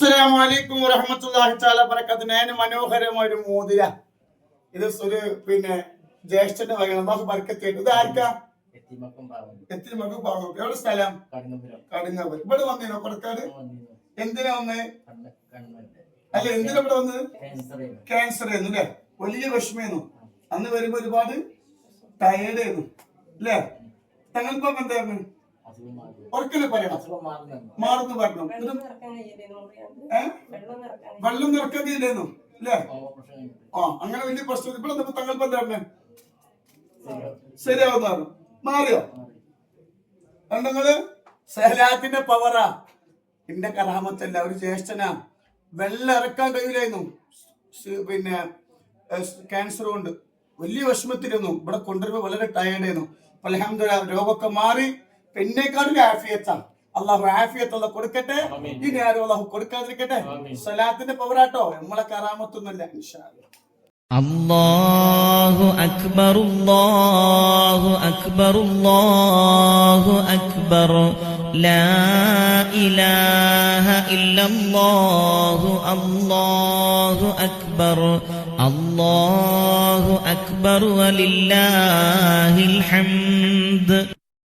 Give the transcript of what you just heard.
അസ്സലാമു അലൈക്കും വറഹ്മത്തുള്ളാഹി തആല ബറകാതുഹു. ഞാൻ മനോഹരമായ ഒരു മോതിര, ഇത് ഒരു ജ്യേഷ്ഠന്റെ വകയാണ്. അല്ലാഹു ബർക്കത്ത് ചെയ്യട്ടെ. ഇത് ആർക്കാ? എത്തിമക്കും പാവം. എവിടെ സ്ഥലം? കടുങ്ങാപുരം. ഇവിടെ വന്നീനോ കൊടുക്കാട്? എന്തിനാ വന്നേ? അല്ല, എന്തിനാ ഇവിടെ വന്നത്? ക്യാൻസർ ആയിരുന്നു അല്ലേ? വലിയ വിഷമായിരുന്നു. അന്ന് വരുമ്പോ ഒരുപാട് ടയേർഡ് ആയിരുന്നു അല്ലേ? തങ്ങൾക്കൊക്കെ എന്തായിരുന്നു? ഒരിക്കലും പറയണം, മാറുന്നു പറഞ്ഞു. വെള്ളം നിറക്കാതില്ലായിരുന്നു അല്ലേ? അങ്ങനെ വലിയ പ്രശ്നം. ഇവിടെ തങ്ങൾക്ക് എന്താ ശരിയാവുന്ന മാറിയോ? കണ്ടങ്ങള് സലാത്തിന്റെ പവറാ. എന്റെ കറാമത്തല്ല, ഒരു ജ്യേഷ്ഠനാ. വെള്ളം ഇറക്കാൻ കഴിയില്ലായിരുന്നു. ക്യാൻസർ കൊണ്ട് വലിയ വിഷമത്തിരുന്നു. ഇവിടെ കൊണ്ടുവരുമ്പോ വളരെ ടയേർഡായിരുന്നു. അൽഹംദുലില്ലാഹ് രോഗമൊക്കെ മാറി. പിന്നേക്കാളും ആഫിയത്താണ്. അള്ളാഹു ആഫിയത്ത് അള്ളാഹ് കൊടുക്കട്ടെ. ഇനി ആരും അള്ളാഹു കൊടുക്കാതിരിക്കട്ടെ. സലാത്തിന്റെ പവറാട്ടോ, നമ്മളെ കറാമത്തൊന്നുമില്ല. ഇൻഷാ അല്ലാഹ്. അല്ലാഹു അക്ബർ, അല്ലാഹു അക്ബർ, അല്ലാഹു അക്ബർ, ലാ ഇലാഹ ഇല്ലല്ലാഹു, അല്ലാഹു അക്ബർ, അല്ലാഹു അക്ബർ, വലില്ലാഹിൽ ഹംദ്.